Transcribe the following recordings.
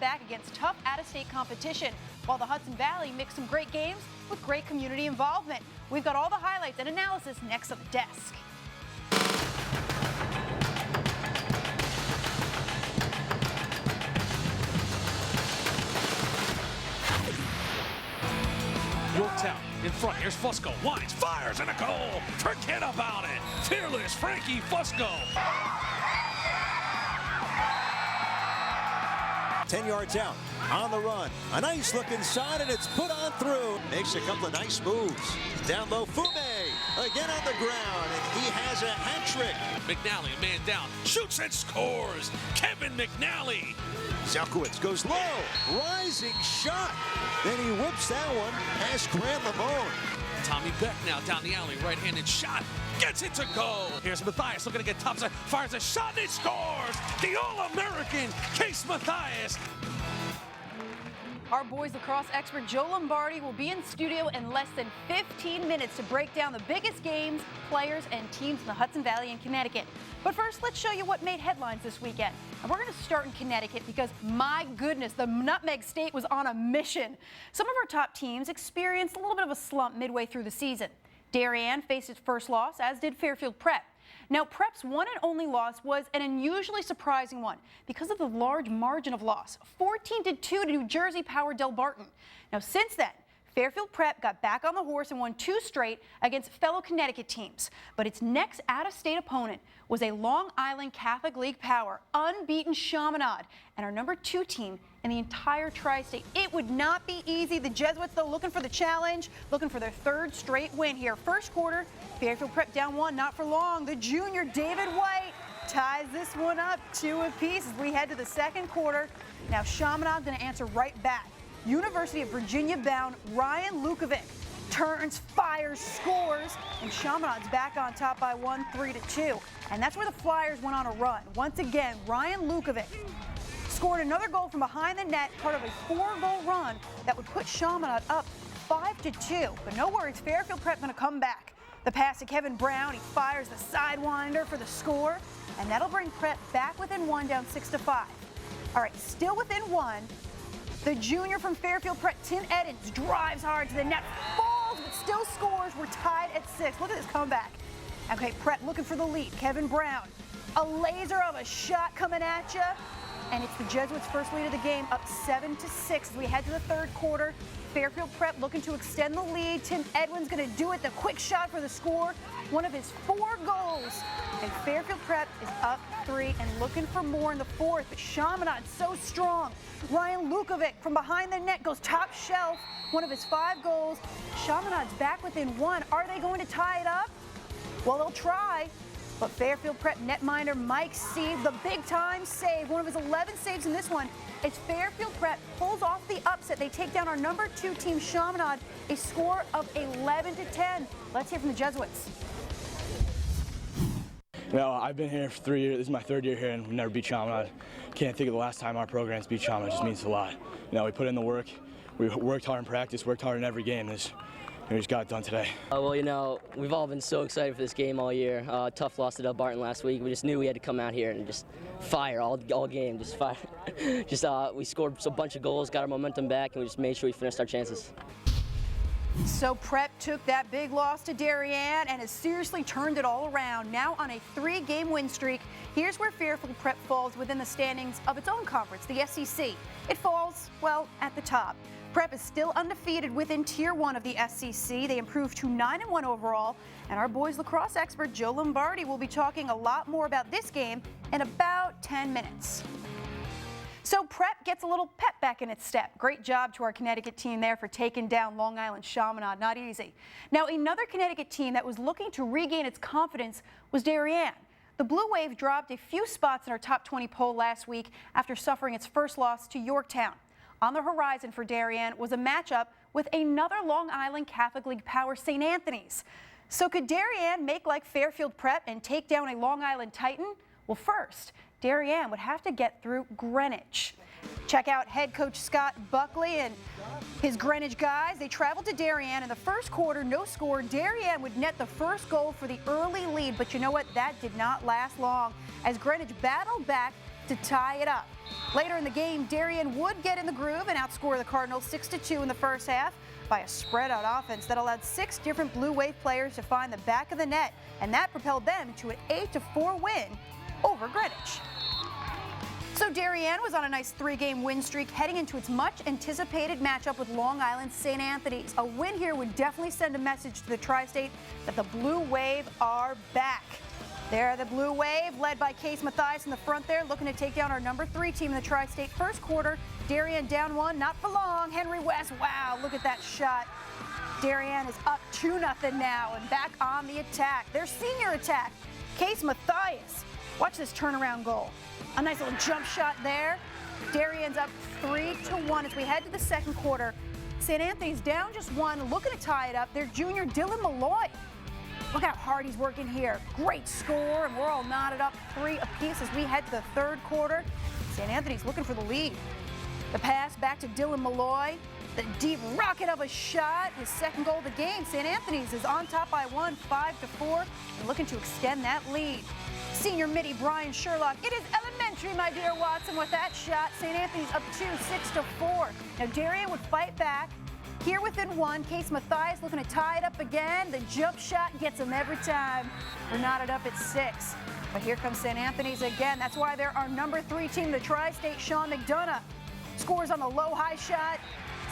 back against tough out-of-state competition, while the Hudson Valley mixed some great games with great community involvement. We've got all the highlights and analysis next on the desk. Yorktown in front. Here's Fusco. Winds, fires, and a goal. Forget about it. Fearless Frankie Fusco. 10 yards out, on the run. A nice look inside, and it's put on through. Makes a couple of nice moves. Down low, Fume, again on the ground, and he has a hat trick. McNally, a man down, shoots and scores. Kevin McNally. Zelkowitz goes low, rising shot. Then he whips that one past Grant Lamone. Tommy Beck now down the alley, right-handed shot. Gets it to go. Here's Mathias looking to get topside. Fires a shot and he scores. The All-American Case Mathias. Our boys lacrosse expert Joe Lombardi will be in studio in less than 15 minutes to break down the biggest games, players, and teams in the Hudson Valley and Connecticut. But first, let's show you what made headlines this weekend. And we're going to start in Connecticut because, my goodness, the Nutmeg State was on a mission. Some of our top teams experienced a little bit of a slump midway through the season. Darien faced its first loss, as did Fairfield Prep. Now, Prep's one and only loss was an unusually surprising one because of the large margin of loss, 14-2 to New Jersey-powered Del Barton. Now, since then, Fairfield Prep got back on the horse and won 2 straight against fellow Connecticut teams. But its next out-of-state opponent was a Long Island Catholic League power, unbeaten Chaminade, and our number 2 team in the entire tri-state. It would not be easy. The Jesuits, though, looking for the challenge, looking for their 3rd straight win here. First quarter, Fairfield Prep down 1, not for long. The junior David White ties this one up 2 apiece as we head to the second quarter. Now Chaminade's going to answer right back. University of Virginia bound Ryan Lukovic turns, fires, scores, and Chaminade's back on top by 1, 3-2. And that's where the Flyers went on a run. Once again, Ryan Lukovic scored another goal from behind the net, part of a 4-goal run that would put Chaminade up 5-2. But no worries, Fairfield Prep going to come back. The pass to Kevin Brown, he fires the sidewinder for the score, and that'll bring Prep back within 1, down 6-5. All right, still within 1. The junior from Fairfield Prep, Tim Edens, drives hard to the net, falls, but still scores. We're tied at 6. Look at this comeback. Okay, Prep looking for the lead. Kevin Brown, a laser of a shot coming at you. And it's the Jesuits' first lead of the game, up 7-6 as we head to the third quarter. Fairfield Prep looking to extend the lead. Tim Edwin's going to do it, the quick shot for the score. One of his 4 goals. And Fairfield Prep is up 3 and looking for more in the fourth. But Chaminade's so strong. Ryan Lukovic from behind the net goes top shelf. One of his 5 goals. Chaminade's back within 1. Are they going to tie it up? Well, they'll try. But Fairfield Prep netminder Mike Seed, the big-time save, one of his 11 saves in this one, as Fairfield Prep pulls off the upset. They take down our number 2 team, Chaminade, a score of 11-10. Let's hear from the Jesuits. Well, I've been here for 3 years. This is my 3rd year here, and we've never beat Chaminade. Can't think of the last time our programs beat Chaminade. It just means a lot. We put in the work. We worked hard in practice, worked hard in every game. We just got it done today. Well, we've all been so excited for this game all year. Tough loss to Del Barton last week. We just knew we had to come out here and just fire all game, just fire. We scored a bunch of goals, got our momentum back, and we just made sure we finished our chances. So Prep took that big loss to Darien and has seriously turned it all around. Now on a 3-game win streak. Here's where Fairfield Prep falls within the standings of its own conference, the SEC. It falls, well, at the top. Prep is still undefeated within Tier 1 of the SEC. They improved to 9-1 overall. And our boys lacrosse expert Joe Lombardi will be talking a lot more about this game in about 10 minutes. So Prep gets a little pep back in its step. Great job to our Connecticut team there for taking down Long Island Chaminade. Not easy. Now, another Connecticut team that was looking to regain its confidence was Darien. The Blue Wave dropped a few spots in our top 20 poll last week after suffering its first loss to Yorktown. On the horizon for Darien was a matchup with another Long Island Catholic League power, St. Anthony's. So could Darien make like Fairfield Prep and take down a Long Island Titan? Well, first, Darien would have to get through Greenwich. Check out head coach Scott Buckley and his Greenwich guys. They traveled to Darien in the first quarter, no score. Darien would net the first goal for the early lead, but you know what? That did not last long as Greenwich battled back to tie it up. Later in the game, Darien would get in the groove and outscore the Cardinals 6-2 in the first half by a spread-out offense that allowed 6 different Blue Wave players to find the back of the net, and that propelled them to an 8-4 win over Greenwich. So Darien was on a nice 3-game win streak heading into its much-anticipated matchup with Long Island St. Anthony's. A win here would definitely send a message to the Tri-State that the Blue Wave are back. There, the Blue Wave, led by Case Mathias in the front there, looking to take down our number 3 team in the Tri-State. First quarter, Darien down 1, not for long. Henry West, wow, look at that shot. Darien is up 2-0 now and back on the attack. Their senior attack, Case Mathias. Watch this turnaround goal. A nice little jump shot there. Darien's up 3-1 as we head to the second quarter. St. Anthony's down just 1, looking to tie it up. Their junior, Dylan Malloy. Look how hard he's working here. Great score, and we're all knotted up 3 apiece as we head to the third quarter. St. Anthony's looking for the lead. The pass back to Dylan Malloy. The deep rocket of a shot, his second goal of the game. St. Anthony's is on top by 1, 5-4, and looking to extend that lead. Senior midi Brian Sherlock. It is elementary, my dear Watson, with that shot. St. Anthony's up 2, 6-4. Now Darien would fight back. Here within 1, Case Mathias looking to tie it up again. The jump shot gets him every time. We're knotted up at 6. But here comes St. Anthony's again. That's why they're our number 3 team, the Tri-State. Sean McDonough scores on the low-high shot.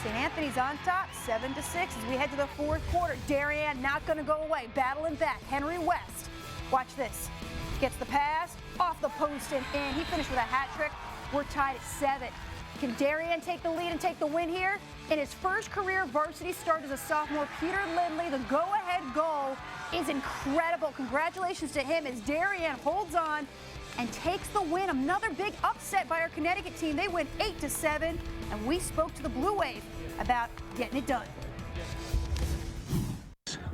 St. Anthony's on top, 7-6 as we head to the fourth quarter. Darien not going to go away, battling back. Henry West, watch this. Gets the pass, off the post and in. He finished with a hat trick. We're tied at 7. Can Darien take the lead and take the win here? In his first career varsity start as a sophomore, Peter Lindley, the go-ahead goal is incredible. Congratulations to him as Darien holds on and takes the win. Another big upset by our Connecticut team. They win 8-7, and we spoke to the Blue Wave about getting it done.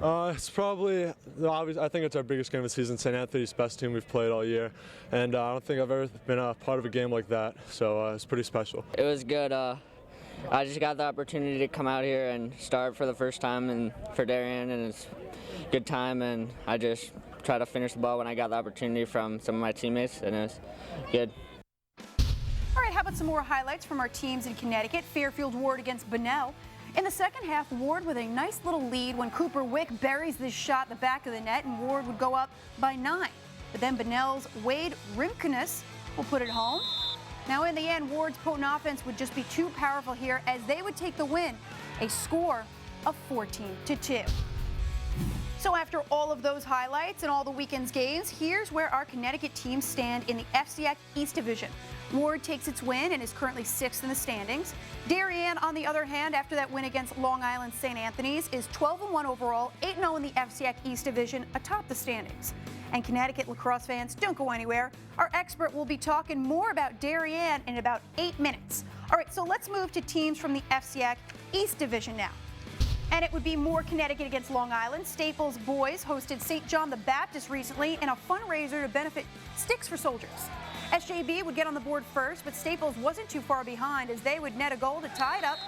It's probably, I think it's our biggest game of the season. St. Anthony's best team we've played all year, and I don't think I've ever been a part of a game like that, so it's pretty special. It was good. I just got the opportunity to come out here and start for the first time and for Darien, and it's a good time, and I just try to finish the ball when I got the opportunity from some of my teammates, and it was good. All right, how about some more highlights from our teams in Connecticut? Fairfield Ward against Bunnell. In the second half, Ward with a nice little lead when Cooper Wick buries this shot in the back of the net, and Ward would go up by 9. But then Bunnell's Wade Rimkinus will put it home. Now in the end, Ward's potent offense would just be too powerful here as they would take the win, a score of 14-2. So after all of those highlights and all the weekend's games, here's where our Connecticut teams stand in the FCIAC East Division. Ward takes its win and is currently 6th in the standings. Darien, on the other hand, after that win against Long Island St. Anthony's, is 12-1 overall, 8-0 in the FCIAC East Division, atop the standings. And Connecticut lacrosse fans, don't go anywhere. Our expert will be talking more about Darien in about 8 minutes. All right, so let's move to teams from the FCIAC East Division now. And it would be more Connecticut against Long Island. Staples boys hosted St. John the Baptist recently in a fundraiser to benefit Sticks for Soldiers. SJB would get on the board first, but Staples wasn't too far behind as they would net a goal to tie it up.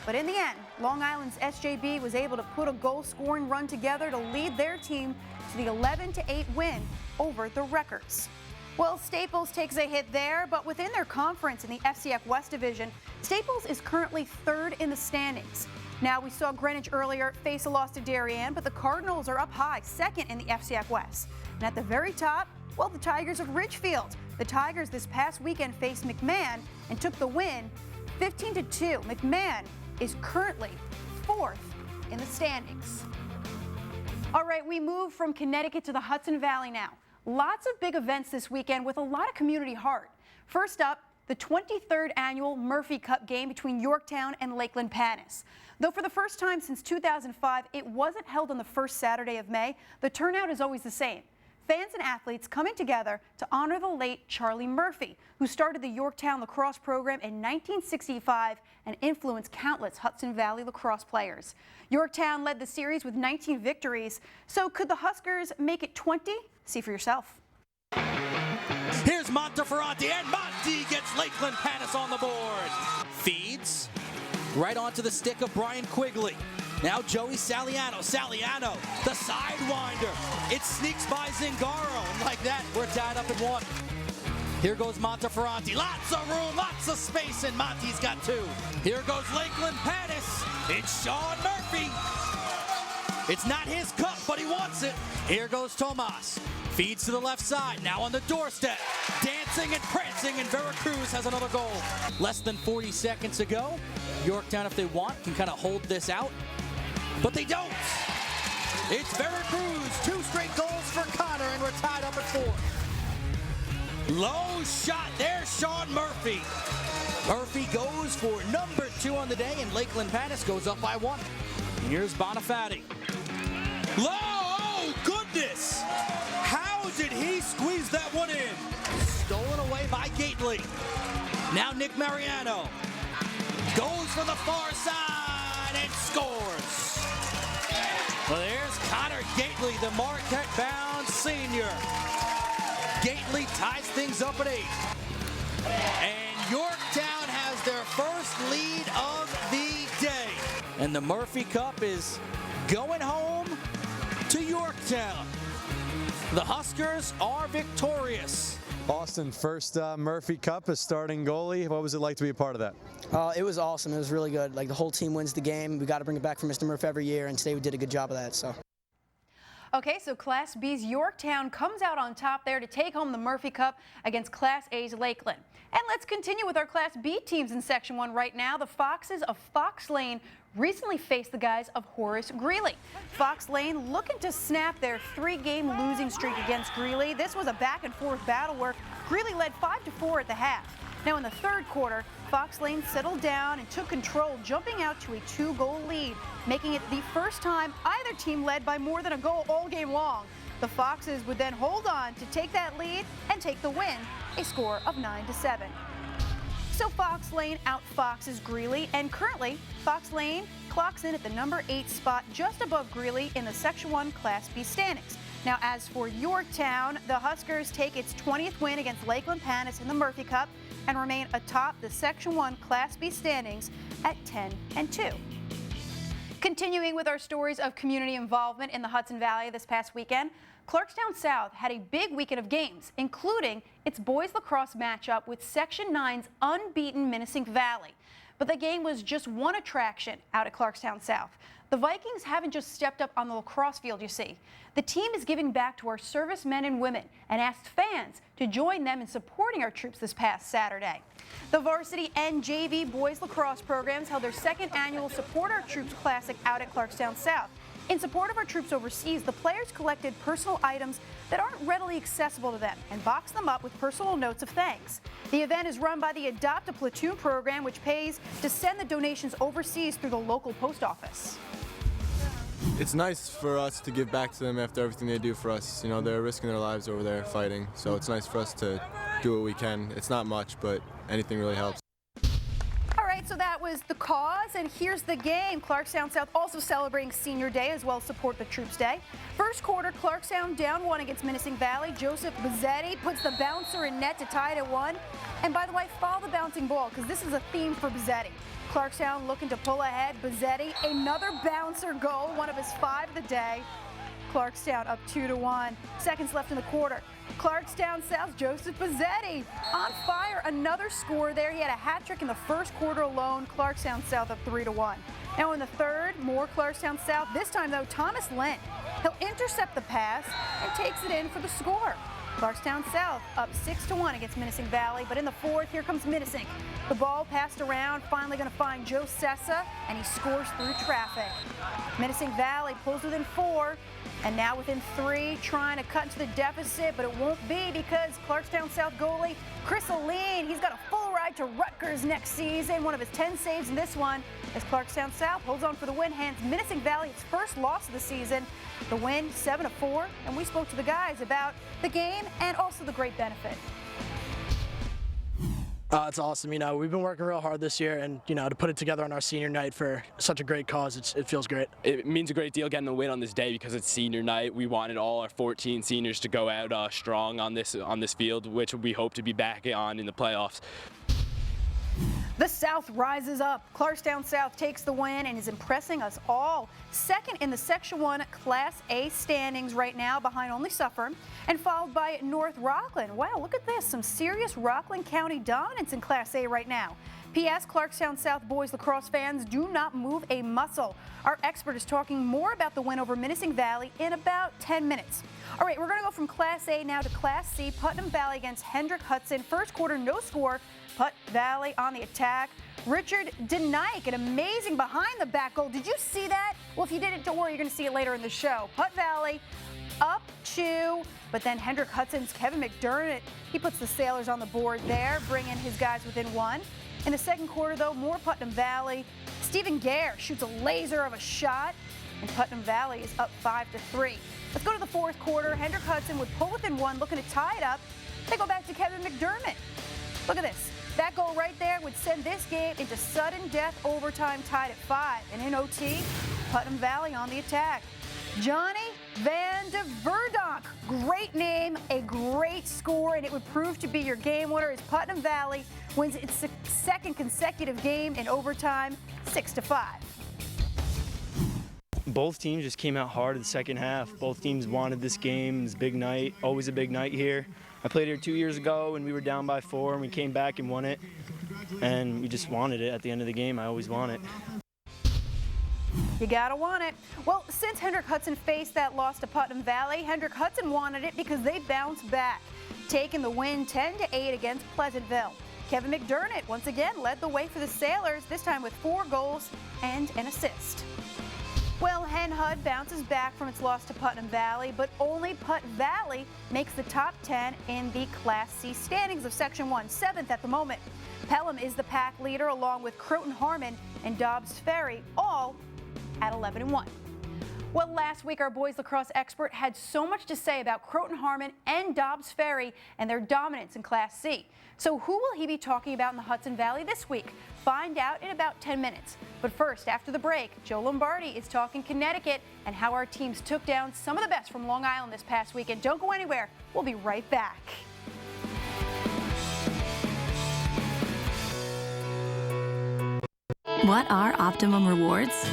But in the end, Long Island's SJB was able to put a goal-scoring run together to lead their team to the 11-8 win over the Wreckers. Well, Staples takes a hit there, but within their conference in the FCIAC West Division, Staples is currently 3rd in the standings. Now, we saw Greenwich earlier face a loss to Darien, but the Cardinals are up high, 2nd in the FCIAC West. And at the very top, well, the Tigers of Ridgefield. The Tigers this past weekend faced McMahon and took the win 15-2. McMahon is currently 4th in the standings. All right, we move from Connecticut to the Hudson Valley now. Lots of big events this weekend with a lot of community heart. First up, the 23rd annual Murphy Cup game between Yorktown and Lakeland Panis. Though for the first time since 2005, it wasn't held on the first Saturday of May, the turnout is always the same. Fans and athletes coming together to honor the late Charlie Murphy, who started the Yorktown lacrosse program in 1965 and influenced countless Hudson Valley lacrosse players. Yorktown led the series with 19 victories. So could the Huskers make it 20? See for yourself. Here's Monteferranti, and Monty gets Lakeland Panis on the board. Feeds right onto the stick of Brian Quigley. Now Joey Saliano, the sidewinder. It sneaks by Zingaro, and like that, we're tied up at 1. Here goes Monteferranti. Lots of room, lots of space, and Monty's got 2. Here goes Lakeland Pattis. It's Sean Murphy. It's not his cup, but he wants it. Here goes Tomas. Feeds to the left side, now on the doorstep. Dancing and prancing, and Veracruz has another goal. Less than 40 seconds to go. Yorktown, if they want, can kind of hold this out, but they don't. It's Veracruz, 2 straight goals for Connor, and we're tied up at 4. Low shot, there's Sean Murphy. Murphy goes for number 2 on the day, and Lakeland Pattis goes up by 1. Here's Bonifati. Low, oh goodness! How did he squeeze that one in? Stolen away by Gately. Now Nick Mariano goes for the far side and scores. Well, there's Connor Gately, the Marquette-bound senior. Gately ties things up at 8. And Yorktown has their first lead of the day. And the Murphy Cup is going home to Yorktown. The Huskers are victorious. Austin, first Murphy Cup as starting goalie. What was it like to be a part of that? It was awesome. It was really good. Like, the whole team wins the game. We got to bring it back for Mr. Murphy every year, and today we did a good job of that. So. Okay, so Class B's Yorktown comes out on top there to take home the Murphy Cup against Class A's Lakeland. And let's continue with our Class B teams in Section 1 right now. The Foxes of Fox Lane recently faced the guys of Horace Greeley. Fox Lane looking to snap their 3-game losing streak against Greeley. This was a back-and-forth battle where Greeley led 5-4 at the half. Now in the third quarter, Fox Lane settled down and took control, jumping out to a 2-goal lead, making it the first time either team led by more than a goal all game long. The Foxes would then hold on to take that lead and take the win, a score of 9-7. So Fox Lane outfoxes Greeley, and currently Fox Lane clocks in at the number 8 spot, just above Greeley in the Section 1 Class B standings. Now, as for Yorktown, the Huskers take its 20th win against Lakeland Pattis in the Murphy Cup and remain atop the Section 1 Class B standings at 10-2. Continuing with our stories of community involvement in the Hudson Valley this past weekend, Clarkstown South had a big weekend of games, including its boys lacrosse matchup with Section 9's unbeaten Minisink Valley. But the game was just one attraction out at Clarkstown South. The Vikings haven't just stepped up on the lacrosse field, you see. The team is giving back to our servicemen and women and asked fans to join them in supporting our troops this past Saturday. The varsity and JV boys lacrosse programs held their second annual Support Our Troops Classic out at Clarkstown South. In support of our troops overseas, the players collected personal items that aren't readily accessible to them and boxed them up with personal notes of thanks. The event is run by the Adopt a Platoon program, which pays to send the donations overseas through the local post office. It's nice for us to give back to them after everything they do for us. You know, they're risking their lives over there fighting, so it's nice for us to do what we can. It's not much, but anything really helps. All right, so that was the cause, and here's the game. Clarkstown South also celebrating Senior Day as well as Support the Troops Day. First quarter, Clarkstown down 1 against Minisink Valley. Joseph Bizzetti puts the bouncer in net to tie it at 1. And by the way, follow the bouncing ball, because this is a theme for Bizzetti. Clarkstown looking to pull ahead. Bizzetti, another bouncer goal, one of his 5 of the day. Clarkstown up 2-1. Seconds left in the quarter. Clarkstown South, Joseph Bizzetti on fire. Another score there. He had a hat trick in the first quarter alone. Clarkstown South up 3-1. Now in the third, more Clarkstown South. This time though, Thomas Lent. He'll intercept the pass and takes it in for the score. Clarkstown South up 6-1 against Minisink Valley, but in the fourth, here comes Minisink. The ball passed around, finally going to find Joe Sessa, and he scores through traffic. Minisink Valley pulls within 4, and now within 3, trying to cut into the deficit, but it won't be because Clarkstown South goalie Chris Aline, he's got a full ride to Rutgers next season, one of his 10 saves in this one, as Clarkstown South holds on for the win, hands Minisink Valley its first loss of the season. The win 7-4, and we spoke to the guys about the game and also the great benefit. It's awesome. You know, we've been working real hard this year, and you know, to put it together on our senior night for such a great cause, it feels great. It means a great deal getting the win on this day because it's senior night. We wanted all our 14 seniors to go out strong on this field, which we hope to be back on in the playoffs. The South rises up. Clarkstown South takes the win and is impressing us all. Second in the Section 1 Class A standings right now, behind only Suffern, and followed by North Rockland. Wow, look at this. Some serious Rockland County dominance in Class A right now. P.S. Clarkstown South boys lacrosse fans, do not move a muscle. Our expert is talking more about the win over Menacing Valley in about 10 minutes. All right, we're going to go from Class A now to Class C. Putnam Valley against Hendrick Hudson. First quarter, no score. Putt Valley on the attack. Richard Denike, an amazing behind the back goal. Did you see that? Well, if you didn't, don't worry, you're going to see it later in the show. Putt Valley up 2, but then Hendrick Hudson's Kevin McDermott, he puts the Sailors on the board there, bringing his guys within 1. In the second quarter, though, more Putnam Valley. Stephen Gare shoots a laser of a shot, and Putnam Valley is up 5-3. Let's go to the fourth quarter. Hendrick Hudson would pull within 1, looking to tie it up. They go back to Kevin McDermott. Look at this. That goal right there would send this game into sudden death overtime, tied at 5. And in OT, Putnam Valley on the attack. Johnny Van de Verdonk, great name, a great score, and it would prove to be your game winner as Putnam Valley wins its second consecutive game in overtime, 6-5. Both teams just came out hard in the second half. Both teams wanted this game. It's a big night, always a big night here. I played here 2 years ago and we were down by 4 and we came back and won it. And we just wanted it at the end of the game. I always want it. You gotta want it. Well, since Hendrick Hudson faced that loss to Putnam Valley, Hendrick Hudson wanted it because they bounced back, taking the win 10-8 against Pleasantville. Kevin McDermott once again led the way for the Sailors, this time with 4 goals and an assist. Well, Hen Hud bounces back from its loss to Putnam Valley, but only Putt Valley makes the top 10 in the Class C standings of Section 1, 7th at the moment. Pelham is the pack leader along with Croton Harmon and Dobbs Ferry, all at 11-1. Well, last week our boys lacrosse expert had so much to say about Croton Harmon and Dobbs Ferry and their dominance in Class C. So who will he be talking about in the Hudson Valley this week? Find out in about 10 minutes. But first, after the break, Joe Lombardi is talking Connecticut and how our teams took down some of the best from Long Island this past weekend. Don't go anywhere. We'll be right back. What are Optimum Rewards?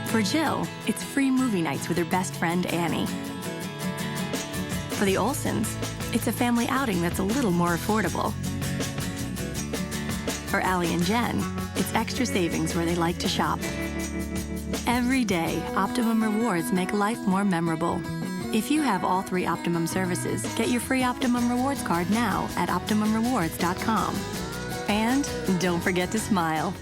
For Jill, it's free movie nights with her best friend, Annie. For the Olsons, it's a family outing that's a little more affordable. For Allie and Jen, it's extra savings where they like to shop. Every day, Optimum Rewards make life more memorable. If you have all 3 Optimum services, get your free Optimum Rewards card now at OptimumRewards.com. And don't forget to smile.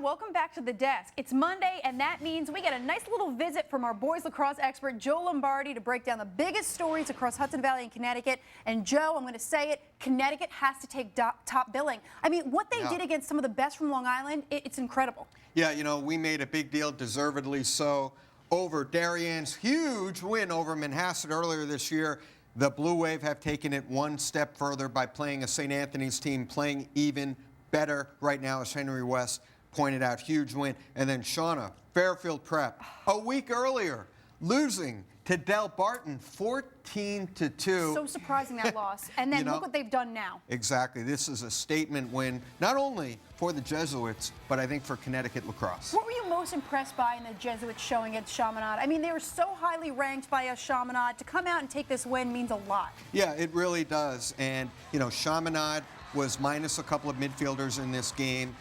Welcome back to the desk. It's Monday, and that means we get a nice little visit from our boys lacrosse expert, Joe Lombardi, to break down the biggest stories across Hudson Valley and Connecticut. And Joe, I'm going to say it, Connecticut has to take top billing. I mean, what they did against some of the best from Long Island, it's incredible. Yeah, you know, we made a big deal, deservedly so, over Darienne's huge win over Manhasset earlier this year. The Blue Wave have taken it one step further by playing a St. Anthony's team, playing even better right now, as Henry West pointed out. Huge win. And then Shauna, Fairfield Prep, a week earlier, losing to Del Barton 14-2. So surprising, that loss. And then look what they've done now. Exactly. This is a statement win, not only for the Jesuits, but I think for Connecticut lacrosse. What were you most impressed by in the Jesuits showing against Chaminade? I mean, they were so highly ranked by us, Chaminade. To come out and take this win means a lot. Yeah, it really does. And, you know, Chaminade was minus a couple of midfielders in this game.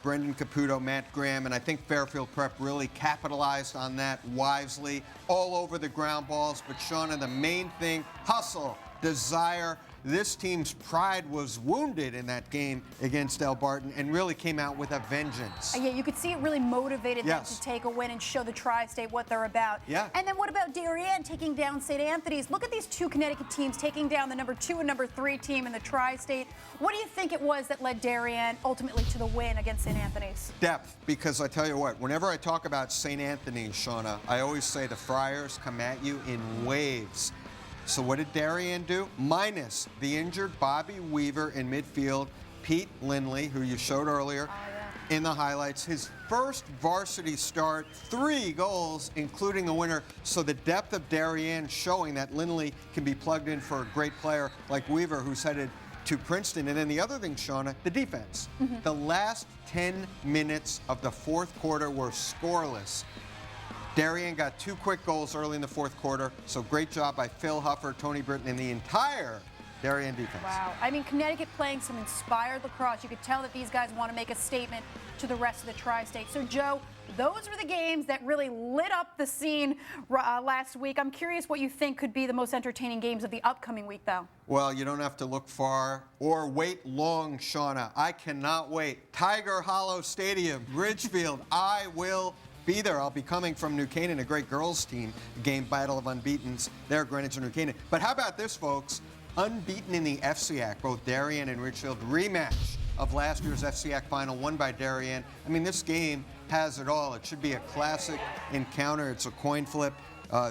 Brendan Caputo, Matt Graham, and I think Fairfield Prep really capitalized on that wisely, all over the ground balls. But Shauna, the main thing, hustle, desire. This team's pride was wounded in that game against Del Barton and really came out with a vengeance. Yeah, you could see it really motivated them to take a win and show the Tri-State what they're about. Yeah. And then what about Darien taking down St. Anthony's? Look at these 2 Connecticut teams taking down the number 2 and number 3 team in the Tri-State. What do you think it was that led Darien ultimately to the win against St. Anthony's? Depth, because I tell you what, whenever I talk about St. Anthony's, Shauna, I always say the Friars come at you in waves. So what did Darien do? Minus the injured Bobby Weaver in midfield, Pete Lindley, who you showed earlier, in the highlights. His first varsity start, 3 goals, including the winner. So the depth of Darien showing that Lindley can be plugged in for a great player like Weaver, who's headed to Princeton. And then the other thing, Shauna, the defense. The last 10 minutes of the fourth quarter were scoreless. Darien got 2 quick goals early in the fourth quarter, so great job by Phil Huffer, Tony Britton, and the entire Darien defense. Wow. I mean, Connecticut playing some inspired lacrosse. You could tell that these guys want to make a statement to the rest of the tri-state. So, Joe, those were the games that really lit up the scene last week. I'm curious what you think could be the most entertaining games of the upcoming week, though. Well, you don't have to look far or wait long, Shauna. I cannot wait. Tiger Hollow Stadium, Ridgefield, I will be there. I'll be coming from New Canaan, a great girls team game, Battle of Unbeatens there, Greenwich and New Canaan. But how about this, folks? Unbeaten in the FCAC, both Darien and Ridgefield, rematch of last year's FCAC final, won by Darien. I mean, this game has it all. It should be a classic encounter. It's a coin flip.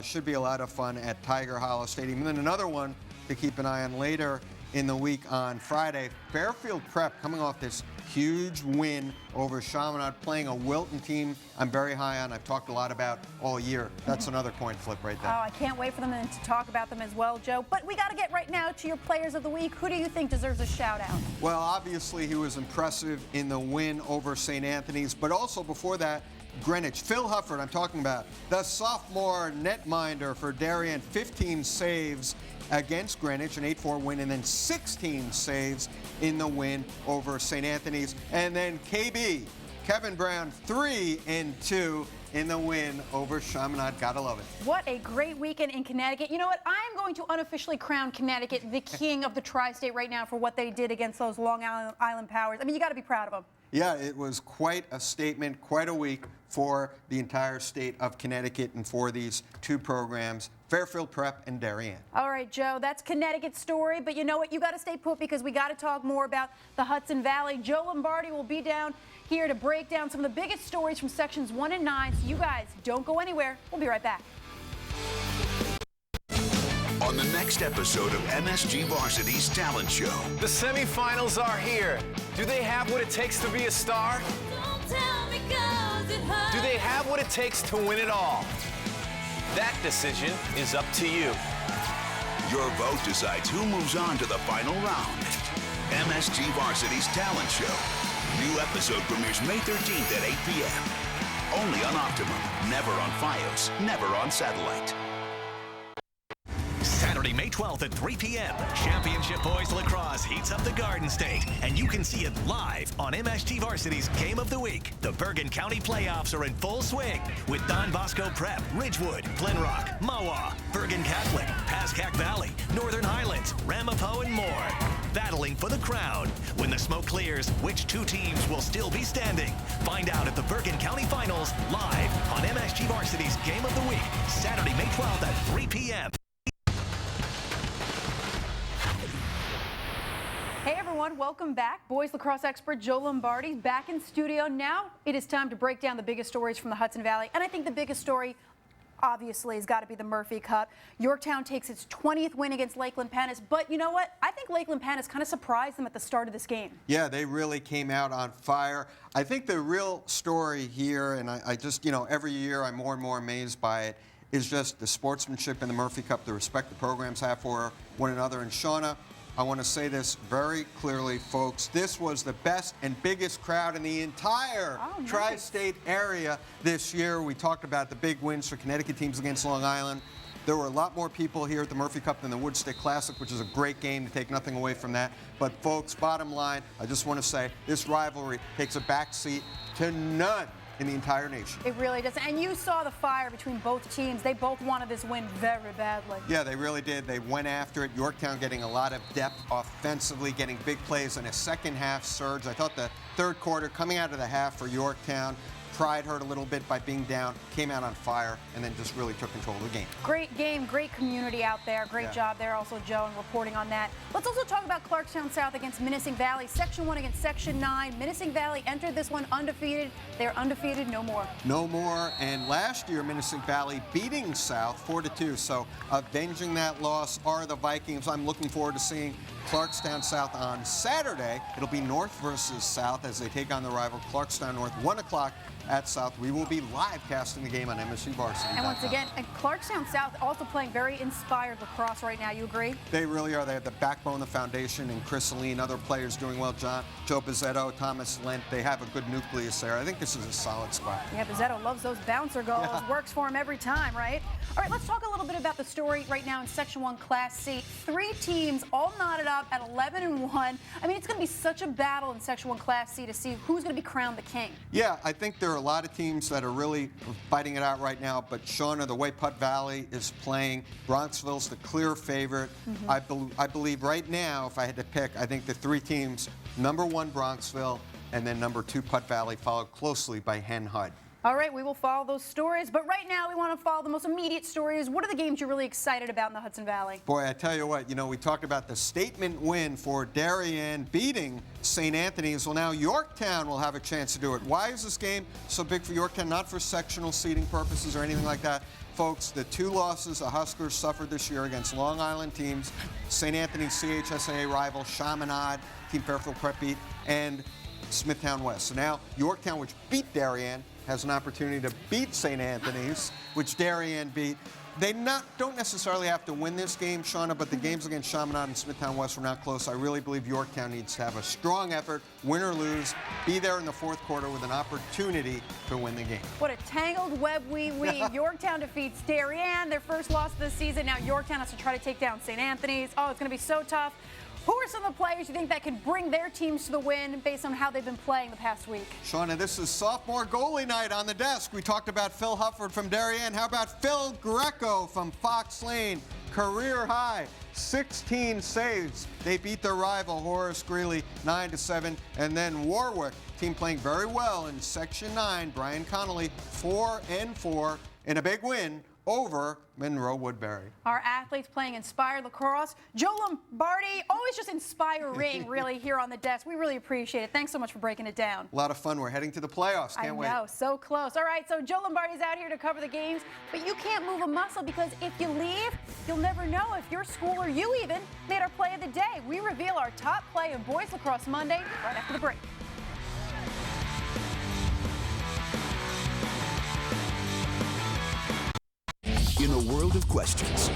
Should be a lot of fun at Tiger Hollow Stadium. And then another one to keep an eye on later in the week on Friday. Fairfield Prep coming off this huge win over Chaminade, playing a Wilton team I'm very high on. I've talked a lot about all year. That's another coin flip right there. Oh, I can't wait for them to talk about them as well, Joe. But we got to get right now to your players of the week. Who do you think deserves a shout out? Well, obviously he was impressive in the win over St. Anthony's, but also before that, Greenwich. Phil Hufford, I'm talking about, the sophomore netminder for Darien, 15 saves against Greenwich, an 8-4 win, and then 16 saves in the win over St. Anthony's. And then KB, Kevin Brown, 3 and 2 in the win over Chaminade. Gotta love it. What a great weekend in Connecticut. You know what? I'm going to unofficially crown Connecticut the king of the tri-state right now for what they did against those Long Island Powers. I mean, you got to be proud of them. Yeah, it was quite a statement, quite a week for the entire state of Connecticut and for these 2 programs, Fairfield Prep and Darien. All right, Joe, that's Connecticut's story, but you know what? You got to stay put because we got to talk more about the Hudson Valley. Joe Lombardi will be down here to break down some of the biggest stories from sections 1 and 9. So you guys don't go anywhere. We'll be right back. On the next episode of MSG Varsity's Talent Show. The semifinals are here. Do they have what it takes to be a star? Do they have what it takes to win it all? That decision is up to you. Your vote decides who moves on to the final round. MSG Varsity's Talent Show. New episode premieres May 13th at 8 p.m. Only on Optimum, never on Fios, never on satellite. Saturday, May 12th at 3 p.m. Championship Boys Lacrosse heats up the Garden State, and you can see it live on MSG Varsity's Game of the Week. The Bergen County playoffs are in full swing with Don Bosco Prep, Ridgewood, Glenrock, Mawa, Bergen Catholic, Pascack Valley, Northern Highlands, Ramapo, and more. Battling for the crown. When the smoke clears, which 2 teams will still be standing? Find out at the Bergen County Finals live on MSG Varsity's Game of the Week, Saturday, May 12th at 3 p.m. Hey everyone, welcome back. Boys lacrosse expert Joe Lombardi back in studio. Now it is time to break down the biggest stories from the Hudson Valley. And I think the biggest story, obviously, has got to be the Murphy Cup. Yorktown takes its 20th win against Lakeland Panis. But you know what? I think Lakeland Panis kind of surprised them at the start of this game. Yeah, they really came out on fire. I think the real story here, and I just, you know, every year I'm more and more amazed by it, is just the sportsmanship in the Murphy Cup, the respect the programs have for one another. And Shauna, I want to say this very clearly, folks. This was the best and biggest crowd in the entire tri-state area this year. We talked about the big wins for Connecticut teams against Long Island. There were a lot more people here at the Murphy Cup than the Woodstick Classic, which is a great game to take nothing away from that. But, folks, bottom line, I just want to say this rivalry takes a backseat to none in the entire nation. It really does. And you saw the fire between both teams. They both wanted this win very badly. Yeah, they really did. They went after it. Yorktown getting a lot of depth offensively, getting big plays in a second half surge. I thought the third quarter coming out of the half for Yorktown, pride hurt a little bit by being down, came out on fire, and then just really took control of the game. Great game, great community out there. Great job there also, Joe, in reporting on that. Let's also talk about Clarkstown South against Menacing Valley. Section 1 against Section 9. Menacing Valley entered this one undefeated. They're undefeated no more. No more. And last year, Menacing Valley beating South 4-2. So avenging that loss are the Vikings. I'm looking forward to seeing Clarkstown South on Saturday. It'll be North versus South as they take on the rival Clarkstown North, 1 o'clock at South. We will be live casting the game on MSG Varsity. And once again, Clarkstown South also playing very inspired lacrosse right now. You agree? They really are. They have the backbone, the foundation, and Chris Aline, other players doing well. Joe Bizzetto, Thomas Lent. They have a good nucleus there. I think this is a solid squad. Yeah, Bizzetto loves those bouncer goals. Yeah. Works for him every time, right? All right, let's talk a little bit about the story right now in Section 1 Class C. 3 teams all knotted up at 11-1. I mean, it's going to be such a battle in Section 1 Class C to see who's going to be crowned the king. Yeah, I think there are a lot of teams that are really fighting it out right now, but Shauna, the way Putt Valley is playing, Bronxville's the clear favorite. I believe right now, if I had to pick, I think the 3 teams, number 1 Bronxville, and then number 2 Putt Valley, followed closely by Hen Hud. All right, we will follow those stories, but right now we want to follow the most immediate stories. What are the games you're really excited about in the Hudson Valley? Boy, I tell you what, we talked about the statement win for Darien beating St. Anthony's. Well, now Yorktown will have a chance to do it. Why is this game so big for Yorktown? Not for sectional seeding purposes or anything like that. Folks, the 2 losses the Huskers suffered this year against Long Island teams, St. Anthony's CHSAA rival, Chaminade, Team Fairfield Prep beat, and Smithtown West. So now Yorktown, which beat Darien, has an opportunity to beat St. Anthony's, which Darien beat. They don't necessarily have to win this game, Shauna, but the games against Chaminade and Smithtown West were not close. I really believe Yorktown needs to have a strong effort, win or lose, be there in the 4th quarter with an opportunity to win the game. What a tangled web we weave. Yorktown defeats Darien, their first loss of the season. Now Yorktown has to try to take down St. Anthony's. Oh, it's going to be so tough. Who are some of the players you think that can bring their teams to the win based on how they've been playing the past week? Shauna, this is sophomore goalie night on the desk. We talked about Phil Hufford from Darien. How about Phil Greco from Fox Lane? Career high, 16 saves. They beat their rival, Horace Greeley, 9-7. And then Warwick, team playing very well in Section 9. Brian Connolly, 4-4 in a big win over Monroe Woodbury. Our athletes playing inspired lacrosse. Joe Lombardi, always just inspiring, really, here on the desk. We really appreciate it. Thanks so much for breaking it down. A lot of fun. We're heading to the playoffs. Can't wait. I know, so close. All right, so Joe Lombardi's out here to cover the games, but you can't move a muscle because if you leave, you'll never know if your school or you even made our play of the day. We reveal our top play of boys lacrosse Monday right after the break. In a world of questions,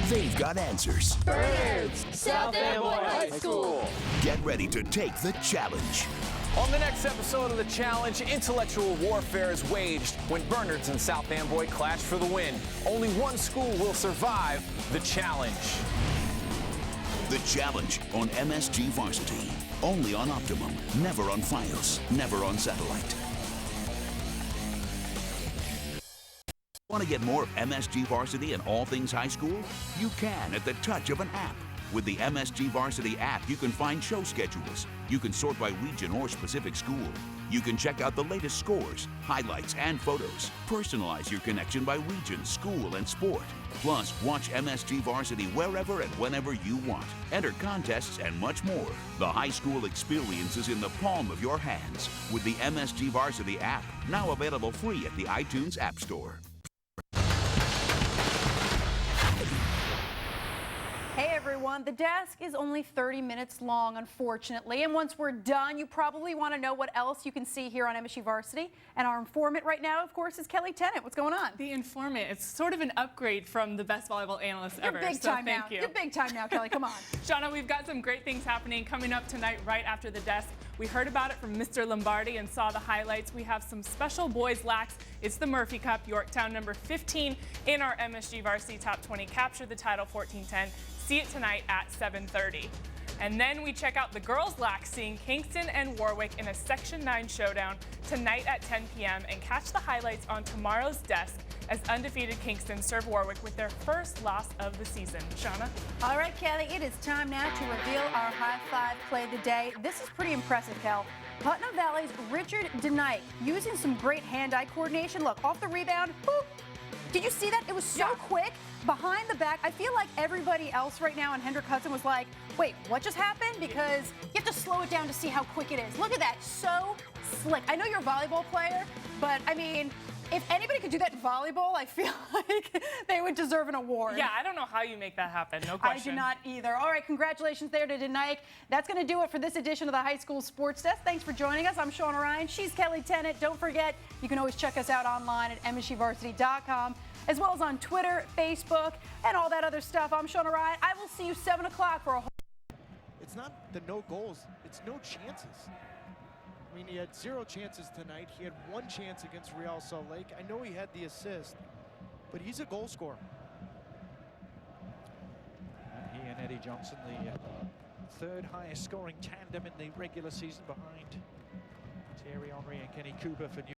they've got answers. Birds, South Amboy High School. Get ready to take the challenge. On the next episode of The Challenge, intellectual warfare is waged when Bernards and South Amboy clash for the win. Only one school will survive the challenge. The Challenge on MSG Varsity. Only on Optimum, never on Fios, never on satellite. Want to get more of MSG Varsity and all things high school? You can at the touch of an app. With the MSG Varsity app, you can find show schedules. You can sort by region or specific school. You can check out the latest scores, highlights, and photos. Personalize your connection by region, school, and sport. Plus, watch MSG Varsity wherever and whenever you want. Enter contests and much more. The high school experience is in the palm of your hands with the MSG Varsity app, now available free at the iTunes App Store. Hey everyone, the desk is only 30 minutes long, unfortunately, and once we're done, you probably want to know what else you can see here on MSG Varsity, and our informant right now, of course, is Kelly Tennant. What's going on? The informant, it's sort of an upgrade from the best volleyball analyst ever. You're big time now. Thank you. You're big time now, Kelly, come on. Shauna, we've got some great things happening coming up tonight right after the desk. We heard about it from Mr. Lombardi and saw the highlights. We have some special boys lax. It's the Murphy Cup. Yorktown number 15 in our MSG Varsity Top 20 captured the title 14-10. See it tonight at 7:30. And then we check out the girls lax, seeing Kingston and Warwick in a Section 9 showdown tonight at 10 p.m. and catch the highlights on tomorrow's desk as undefeated Kingston serve Warwick with their first loss of the season. Shauna? All right, Kelly, it is time now to reveal our high five play of the day. This is pretty impressive, Kel. Putnam Valley's Richard DeKnight using some great hand-eye coordination. Look, off the rebound, boop. Did you see that? It was so quick, behind the back. I feel like everybody else right now in Hendrick Hudson was like, wait, what just happened? Because you have to slow it down to see how quick it is. Look at that, so slick. I know you're a volleyball player, but I mean, If anybody could do that in volleyball, I feel like they would deserve an award. Yeah, I don't know how you make that happen. No question. I do not either. All right, congratulations there to Denike. That's going to do it for this edition of the High School Sports Desk. Thanks for joining us. I'm Shauna Ryan. She's Kelly Tennant. Don't forget, you can always check us out online at msgvarsity.com, as well as on Twitter, Facebook, and all that other stuff. I'm Shauna Ryan. I will see you 7 o'clock for a whole... It's not the no goals, it's no chances. I mean, he had 0 chances tonight. He had 1 chance against Real Salt Lake. I know he had the assist, but he's a goal scorer. And he and Eddie Johnson, the 3rd highest scoring tandem in the regular season behind Thierry Henry and Kenny Cooper for New